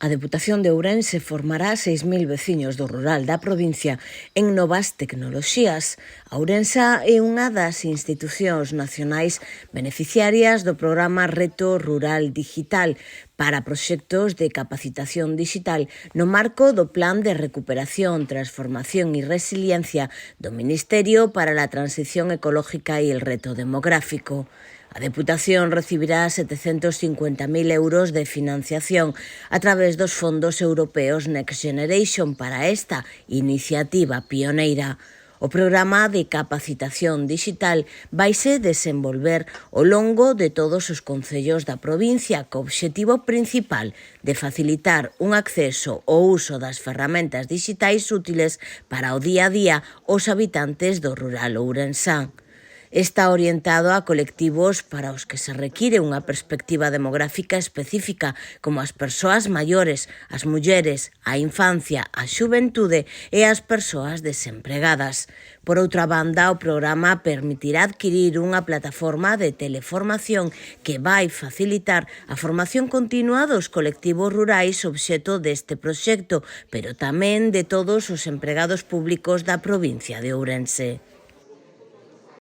A Deputación de Ourense formará 6.000 veciños do rural da provincia en novas tecnoloxías. A Ourense é unha das institucións nacionais beneficiarias do programa Reto Rural Digital para proxectos de capacitación digital no marco do Plan de Recuperación, Transformación e Resiliencia do Ministerio para la Transición Ecológica e el Reto Demográfico. A Deputación recibirá 750.000 euros de financiación a través dos fondos europeos Next Generation para esta iniciativa pioneira. O programa de capacitación digital vaise desenvolver ao longo de todos os concellos da provincia co obxectivo principal de facilitar un acceso ao uso das ferramentas digitais útiles para o día a día aos habitantes do rural ourensán. Está orientado a colectivos para os que se require unha perspectiva demográfica específica, como as persoas maiores, as mulleres, a infancia, a xuventude e as persoas desempregadas. Por outra banda, o programa permitirá adquirir unha plataforma de teleformación que vai facilitar a formación continua dos colectivos rurais obxeto deste proxecto, pero tamén de todos os empregados públicos da provincia de Ourense.